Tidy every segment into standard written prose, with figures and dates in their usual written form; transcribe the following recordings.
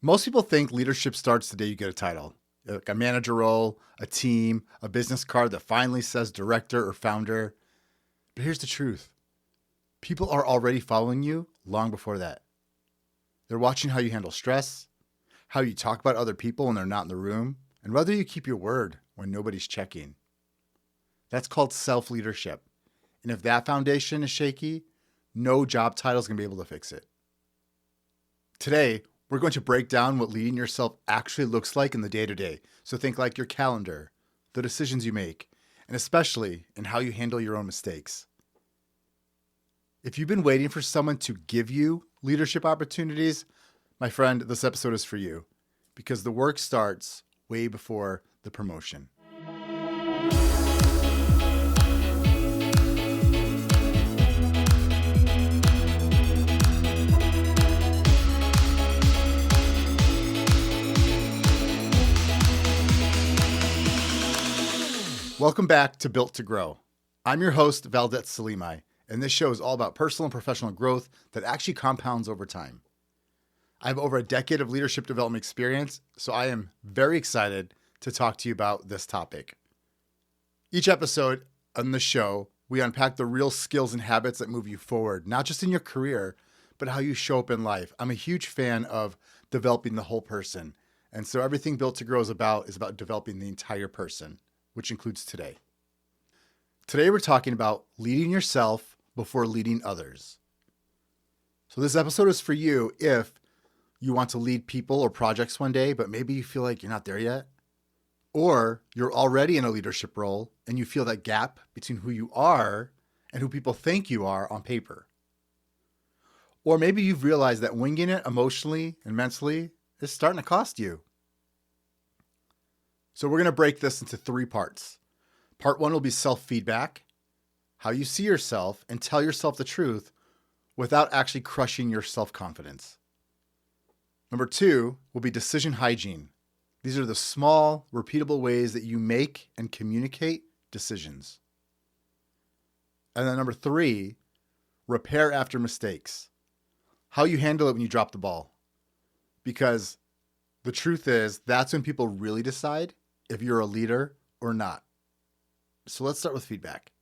Most people think leadership starts the day you get a title, like a manager role, a team, a business card that finally says director or founder. But here's the truth. People are already following you long before that. They're watching how you handle stress, how you talk about other people when they're not in the room, and whether you keep your word when nobody's checking. That's called self-leadership. And if that foundation is shaky, no job title is going to be able to fix it. Today, we're going to break down what leading yourself actually looks like in the day-to-day. So think like your calendar, the decisions you make, and especially in how you handle your own mistakes. If you've been waiting for someone to give you leadership opportunities, my friend, this episode is for you because the work starts way before the promotion. Welcome back to Built to Grow. I'm your host, Valdet, and this show is all about personal and professional growth that actually compounds over time. I have over a decade of leadership development experience, so I am very excited to talk to you about this topic. Each episode on the show, we unpack the real skills and habits that move you forward, not just in your career, but how you show up in life. I'm a huge fan of developing the whole person, and so everything Built to Grow is about developing the entire person, which includes today. Today, we're talking about leading yourself before leading others. So this episode is for you if you want to lead people or projects one day, but maybe you feel like you're not there yet. Or you're already in a leadership role and you feel that gap between who you are and who people think you are on paper. Or maybe you've realized that winging it emotionally and mentally is starting to cost you. So we're going to break this into 3 parts. Part 1 will be self-feedback, how you see yourself and tell yourself the truth without actually crushing your self-confidence. Number 2 will be decision hygiene. These are the small, repeatable ways that you make and communicate decisions. And then number 3, repair after mistakes. How you handle it when you drop the ball. Because the truth is, that's when people really decide if you're a leader or not. So let's start with feedback.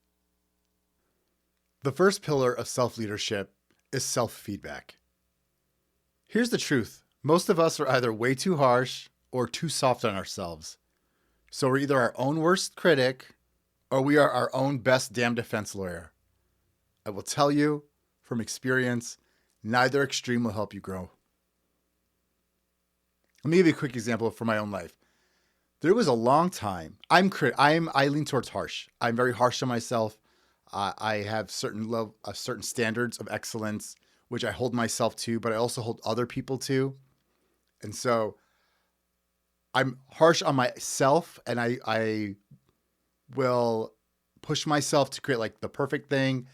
The first pillar of self-leadership is self-feedback. Here's the truth. Most of us are either way too harsh or too soft on ourselves. So we're either our own worst critic or we are our own best damn defense lawyer. I will tell you from experience, neither extreme will help you grow. Let me give you a quick example from my own life. There was a long time. I lean towards harsh. I'm very harsh on myself. I have certain standards of excellence, which I hold myself to, but I also hold other people to. And so I'm harsh on myself, and I will push myself to create like the perfect thing.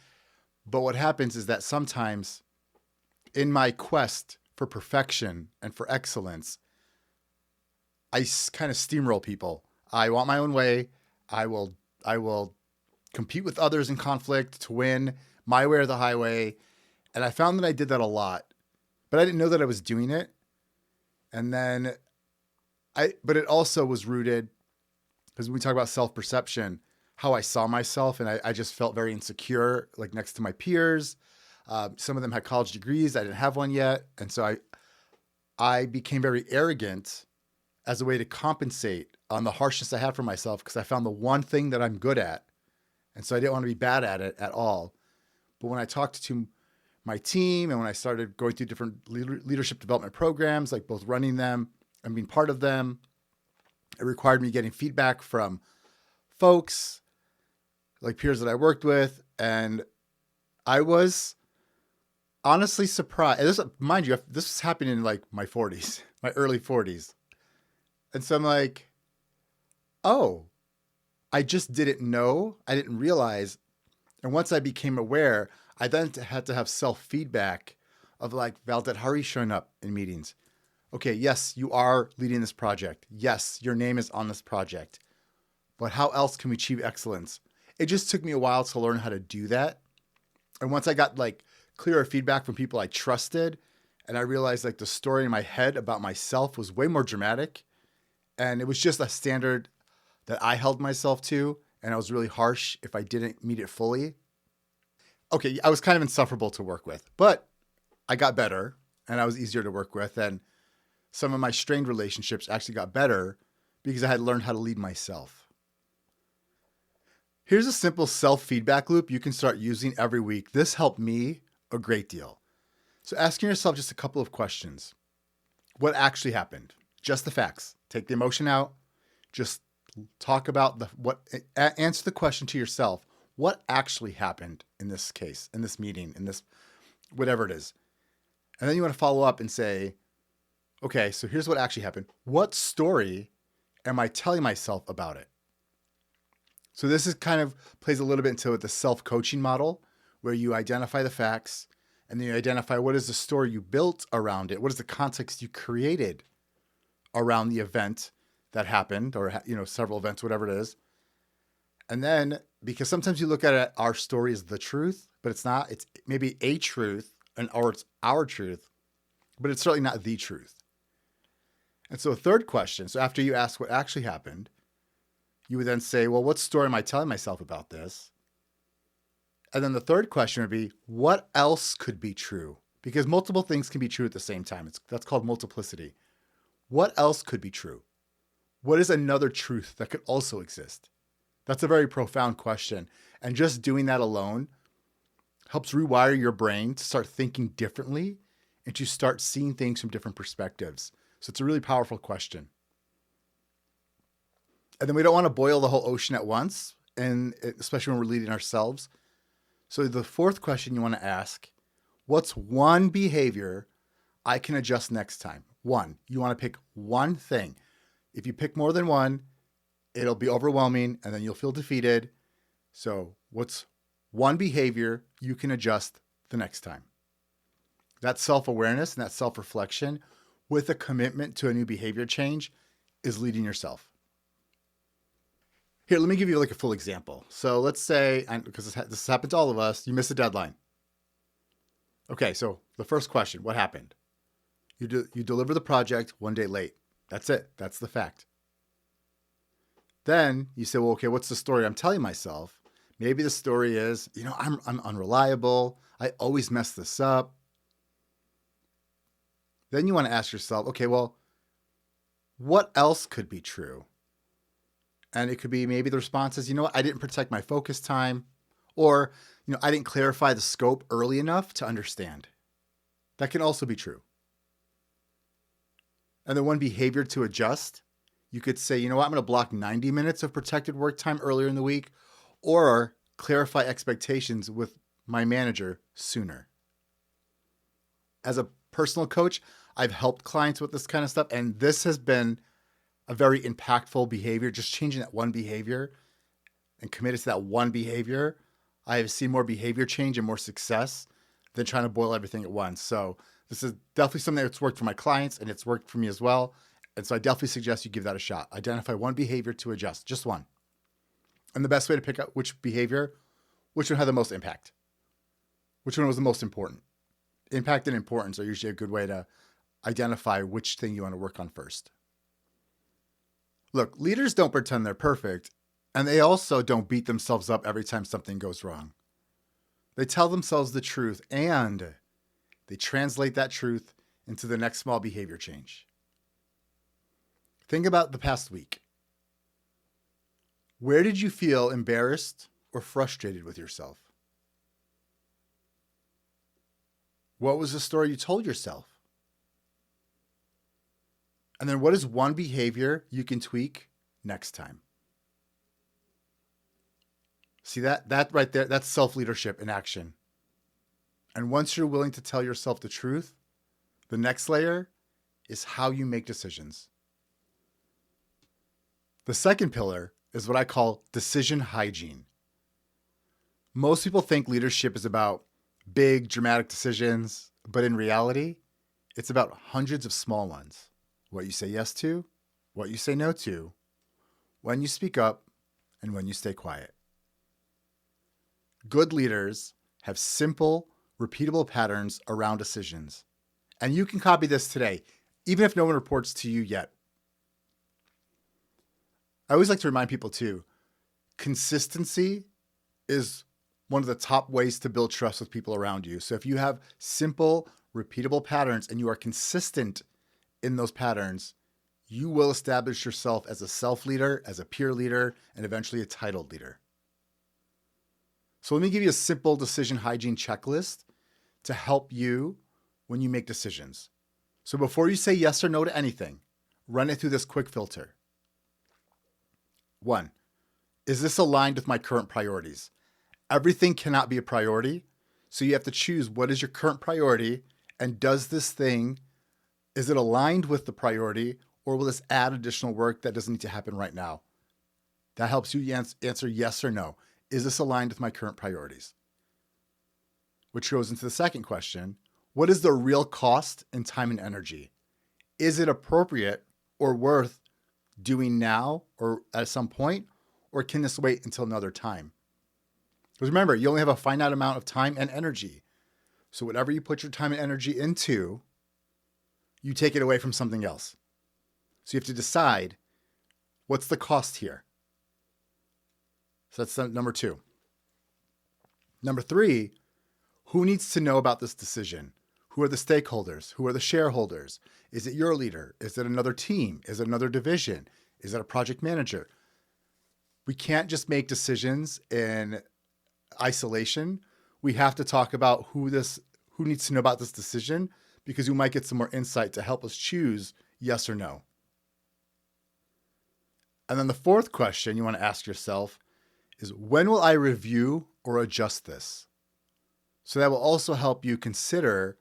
But what happens is that sometimes in my quest for perfection and for excellence, I kind of steamroll people. I want my own way. I will compete with others in conflict to win my way or the highway. And I found that I did that a lot, but I didn't know that I was doing it. And then but it also was rooted, because when we talk about self-perception, how I saw myself, and I just felt very insecure, like next to my peers. Some of them had college degrees. I didn't have one yet. And so I became very arrogant as a way to compensate on the harshness I had for myself, because I found the one thing that I'm good at. And so I didn't want to be bad at it at all. But when I talked to my team and when I started going through different leadership development programs, like both running them and being part of them, it required me getting feedback from folks, like peers that I worked with. And I was honestly surprised. And this, mind you, this was happening in like my 40s, my early 40s. And so I'm like, oh, I just didn't know. I didn't realize. And once I became aware, I then had to have self-feedback of like, Valdet, how are you showing up in meetings? Okay, yes, you are leading this project. Yes, your name is on this project. But how else can we achieve excellence? It just took me a while to learn how to do that. And once I got like clearer feedback from people I trusted And I realized like the story in my head about myself was way more dramatic. And it was just a standard that I held myself to. And I was really harsh if I didn't meet it fully. Okay, I was kind of insufferable to work with, but I got better and I was easier to work with. And some of my strained relationships actually got better because I had learned how to lead myself. Here's a simple self-feedback loop you can start using every week. This helped me a great deal. So asking yourself just a couple of questions. What actually happened? Just the facts. Take the emotion out. Just talk about answer the question to yourself. What actually happened in this case, in this meeting, in this, whatever it is. And then you want to follow up and say, okay, so here's what actually happened. What story am I telling myself about it? So this is kind of plays a little bit into the self-coaching model where you identify the facts and then you identify what is the story you built around it. What is the context you created around the event that happened or, several events, whatever it is. And then, because sometimes you look at it, our story is the truth, but it's not. It's maybe a truth or it's our truth, but it's certainly not the truth. And so a third question, so after you ask what actually happened, you would then say, well, what story am I telling myself about this? And then the third question would be, what else could be true? Because multiple things can be true at the same time. That's called multiplicity. What else could be true? What is another truth that could also exist? That's a very profound question. And just doing that alone helps rewire your brain to start thinking differently and to start seeing things from different perspectives. So it's a really powerful question. And then we don't want to boil the whole ocean at once, and especially when we're leading ourselves. So the fourth question you want to ask, what's one behavior I can adjust next time? One. You want to pick one thing. If you pick more than one, it'll be overwhelming and then you'll feel defeated. So what's one behavior you can adjust the next time? That self-awareness and that self-reflection with a commitment to a new behavior change is leading yourself. Here, let me give you like a full example. So let's say, because this happened to all of us, you miss a deadline. Okay, so the first question, what happened? You deliver the project one day late. That's it. That's the fact. Then you say, well, okay, what's the story I'm telling myself? Maybe the story is, I'm unreliable. I always mess this up. Then you want to ask yourself, okay, well, what else could be true? And it could be maybe the response is, I didn't protect my focus time, or, I didn't clarify the scope early enough to understand. That can also be true. And then one behavior to adjust, you could say, I'm going to block 90 minutes of protected work time earlier in the week, or clarify expectations with my manager sooner. As a personal coach, I've helped clients with this kind of stuff, and this has been a very impactful behavior. Just changing that one behavior and committed to that one behavior, I have seen more behavior change and more success than trying to boil everything at once. So this is definitely something that's worked for my clients and it's worked for me as well. And so I definitely suggest you give that a shot. Identify one behavior to adjust, just one. And the best way to pick out which one had the most impact, which one was the most important. Impact and importance are usually a good way to identify which thing you want to work on first. Look, leaders don't pretend they're perfect, and they also don't beat themselves up every time something goes wrong. They tell themselves the truth, and they translate that truth into the next small behavior change. Think about the past week. Where did you feel embarrassed or frustrated with yourself? What was the story you told yourself? And then what is one behavior you can tweak next time? See that right there, that's self-leadership in action. And once you're willing to tell yourself the truth, the next layer is how you make decisions. The second pillar is what I call decision hygiene. Most people think leadership is about big, dramatic decisions, but in reality, it's about hundreds of small ones. What you say yes to, what you say no to, when you speak up, and when you stay quiet. Good leaders have simple, repeatable patterns around decisions, And you can copy this today, even if no one reports to you yet. I always like to remind people too, consistency is one of the top ways to build trust with people around you. So if you have simple, repeatable patterns and you are consistent in those patterns, you will establish yourself as a self-leader, as a peer leader, and eventually a titled leader. So let me give you a simple decision hygiene checklist to help you when you make decisions. So before you say yes or no to anything, run it through this quick filter. 1, is this aligned with my current priorities? Everything cannot be a priority, so you have to choose what is your current priority, and does this thing, is it aligned with the priority, or will this add additional work that doesn't need to happen right now? That helps you answer yes or no. Is this aligned with my current priorities? Which goes into the second question. What is the real cost in time and energy? Is it appropriate or worth doing now or at some point, or can this wait until another time? Because remember, you only have a finite amount of time and energy. So whatever you put your time and energy into, you take it away from something else. So you have to decide, what's the cost here? So that's number 2. Number 3, who needs to know about this decision? Who are the stakeholders? Who are the shareholders? Is it your leader? Is it another team? Is it another division? Is it a project manager? We can't just make decisions in isolation. We have to talk about who needs to know about this decision, because we might get some more insight to help us choose yes or no. And then the fourth question you want to ask yourself is, when will I review or adjust this? So that will also help you consider,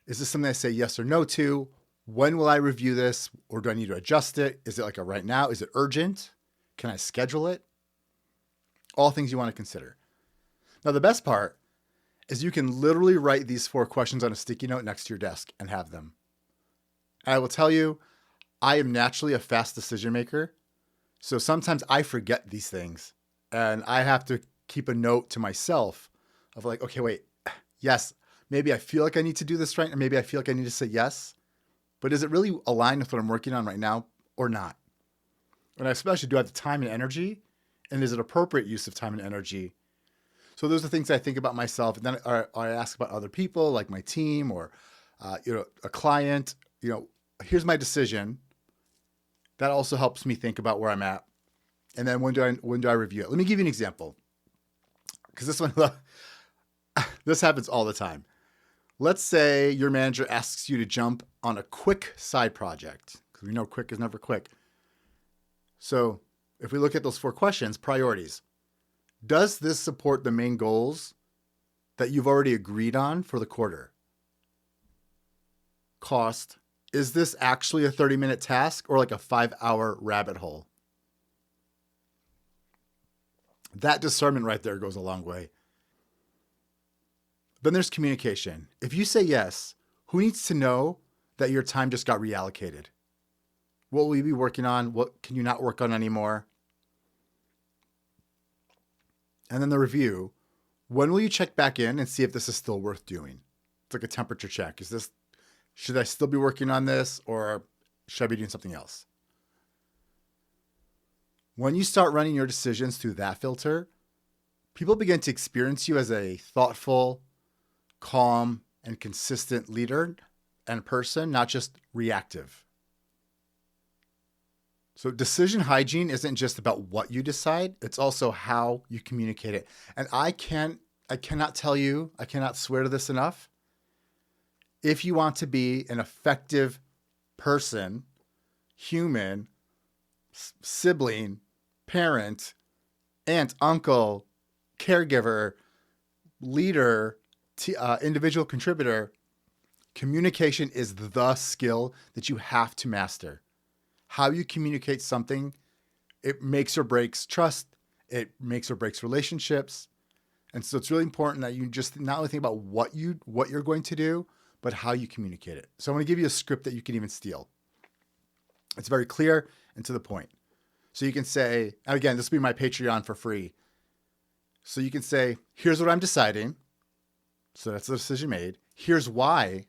is this something I say yes or no to? When will I review this, or do I need to adjust it? Is it like a right now? Is it urgent? Can I schedule it? All things you want to consider. Now, the best part is you can literally write these 4 questions on a sticky note next to your desk and have them. And I will tell you, I am naturally a fast decision maker. So sometimes I forget these things and I have to keep a note to myself of like, okay, wait, yes, maybe I feel like I need to do this right. And maybe I feel like I need to say yes, but is it really aligned with what I'm working on right now or not? And I especially, do I have the time and energy, and is it appropriate use of time and energy? So those are things I think about myself. And then I ask about other people, like my team or, a client, here's my decision. That also helps me think about where I'm at. And then when do I review it? Let me give you an example. Because this happens all the time. Let's say your manager asks you to jump on a quick side project, because we know quick is never quick. So if we look at those 4 questions, priorities, does this support the main goals that you've already agreed on for the quarter? Cost, is this actually a 30-minute task or like a 5-hour rabbit hole? That discernment right there goes a long way. Then there's communication. If you say yes, who needs to know that your time just got reallocated? What will you be working on? What can you not work on anymore? And then the review. When will you check back in and see if this is still worth doing? It's like a temperature check. Should I still be working on this, or should I be doing something else? When you start running your decisions through that filter, people begin to experience you as a thoughtful, calm, and consistent leader and person, not just reactive. So decision hygiene isn't just about what you decide, it's also how you communicate it. And I cannot tell you, I cannot swear to this enough. If you want to be an effective person, human, sibling, parent, aunt, uncle, caregiver, leader, individual contributor, communication is the skill that you have to master. How you communicate something, it makes or breaks trust. It makes or breaks relationships. And so it's really important that you just not only think about what you're going to do, but how you communicate it. So I'm going to give you a script that you can even steal. It's very clear and to the point. So you can say, and again, this will be my Patreon for free. So you can say, here's what I'm deciding. So that's the decision made. Here's why.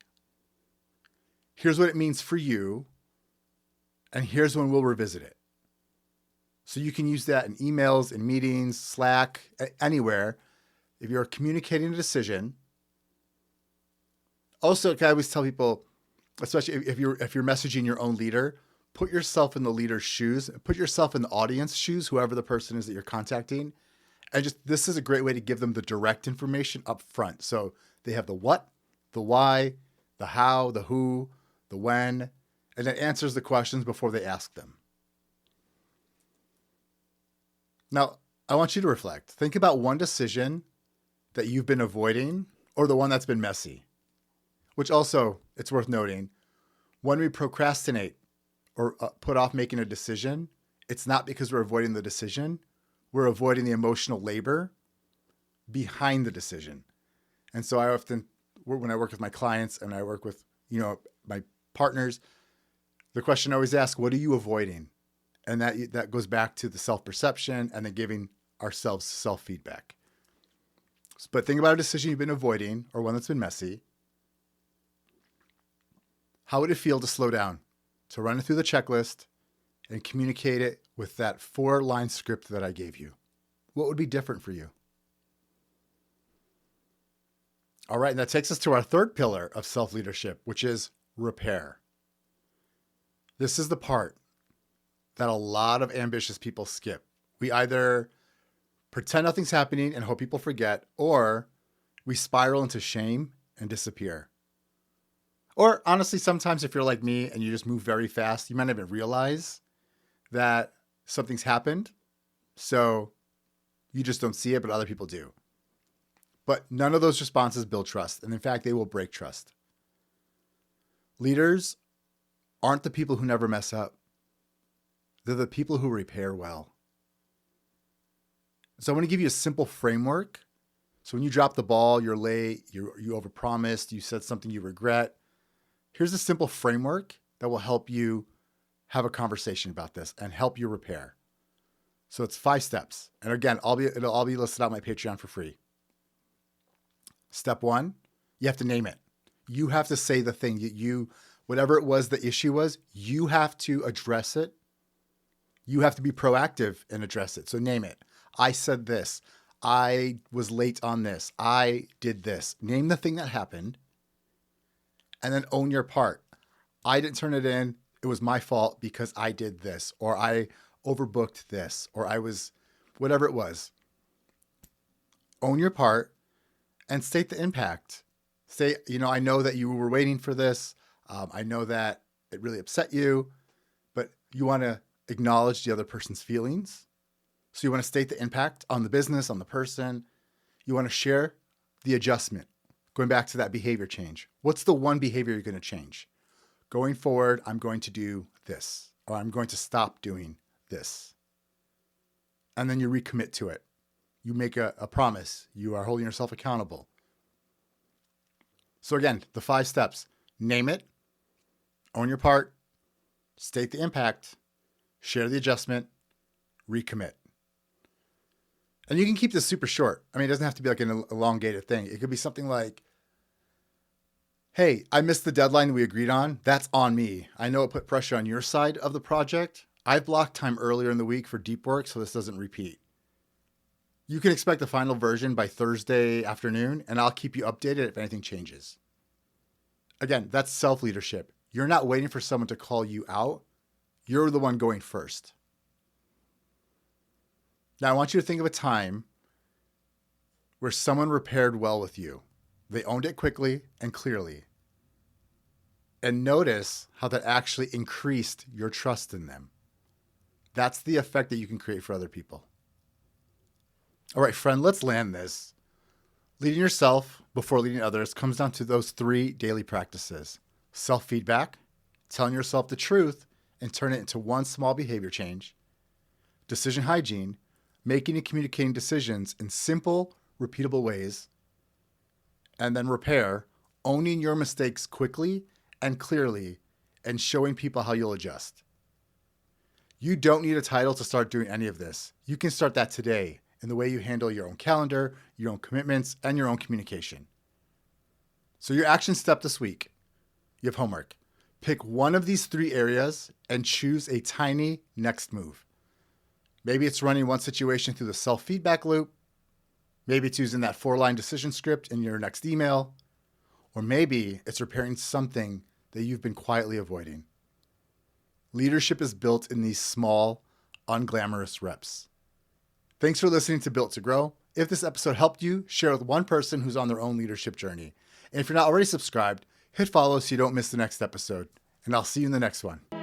Here's what it means for you, and here's when we'll revisit it. So you can use that in emails, in meetings, Slack, anywhere. If you're communicating a decision. Also, I always tell people, especially if you're messaging your own leader, put yourself in the leader's shoes, put yourself in the audience shoes, whoever the person is that you're contacting. And this is a great way to give them the direct information up front. So they have the what, the why, the how, the who, the when, and it answers the questions before they ask them. Now, I want you to reflect. Think about one decision that you've been avoiding or the one that's been messy, which also, it's worth noting, when we procrastinate or put off making a decision, it's not because we're avoiding the decision. We're avoiding the emotional labor behind the decision. And so I often, when I work with my clients and I work with, my partners, the question I always ask, what are you avoiding? And that goes back to the self-perception and then giving ourselves self-feedback. But think about a decision you've been avoiding or one that's been messy. How would it feel to slow down, to run it through the checklist and communicate it with that 4-line script that I gave you? What would be different for you? All right, and that takes us to our third pillar of self-leadership, which is repair. This is the part that a lot of ambitious people skip. We either pretend nothing's happening and hope people forget, or we spiral into shame and disappear. Or honestly, sometimes if you're like me and you just move very fast, you might not even realize that something's happened. So you just don't see it, but other people do. But none of those responses build trust. And in fact, they will break trust. Leaders aren't the people who never mess up. They're the people who repair well. So I want to give you a simple framework. So when you drop the ball, you're late, you overpromised, you said something you regret. Here's a simple framework that will help you have a conversation about this and help you repair. So it's 5 steps. And again, it'll all be listed on my Patreon for free. Step 1, you have to name it. You have to say the thing that whatever it was the issue was, you have to address it. You have to be proactive and address it. So name it. I said this. I was late on this. I did this. Name the thing that happened and then own your part. I didn't turn it in. It was my fault because I did this, or I overbooked this, or I was whatever it was. Own your part and state the impact. Say, I know that you were waiting for this. I know that it really upset you, but you want to acknowledge the other person's feelings. So you want to state the impact on the business, on the person. You want to share the adjustment. Going back to that behavior change. What's the one behavior you're going to change? Going forward, I'm going to do this, or I'm going to stop doing this. And then you recommit to it. You make a promise. You are holding yourself accountable. So again, the 5 steps. Name it, own your part, state the impact, share the adjustment, recommit. And you can keep this super short. I mean, it doesn't have to be like an elongated thing. It could be something like, hey, I missed the deadline we agreed on. That's on me. I know it put pressure on your side of the project. I've blocked time earlier in the week for deep work so this doesn't repeat. You can expect the final version by Thursday afternoon, and I'll keep you updated if anything changes. Again, that's self-leadership. You're not waiting for someone to call you out. You're the one going first. Now, I want you to think of a time where someone repaired well with you. They owned it quickly and clearly. And notice how that actually increased your trust in them. That's the effect that you can create for other people. All right, friend, let's land this. Leading yourself before leading others comes down to those 3 daily practices. Self-feedback, telling yourself the truth and turn it into one small behavior change. Decision hygiene, making and communicating decisions in simple, repeatable ways. And then repair, owning your mistakes quickly and clearly and showing people how you'll adjust. You don't need a title to start doing any of this. You can start that today in the way you handle your own calendar, your own commitments, and your own communication. So your action step this week, you have homework. Pick one of these 3 areas and choose a tiny next move. Maybe it's running one situation through the self-feedback loop. Maybe it's using that 4-line decision script in your next email. Or maybe it's repairing something that you've been quietly avoiding. Leadership is built in these small, unglamorous reps. Thanks for listening to Built to Grow. If this episode helped you, share with one person who's on their own leadership journey. And if you're not already subscribed, hit follow so you don't miss the next episode. And I'll see you in the next one.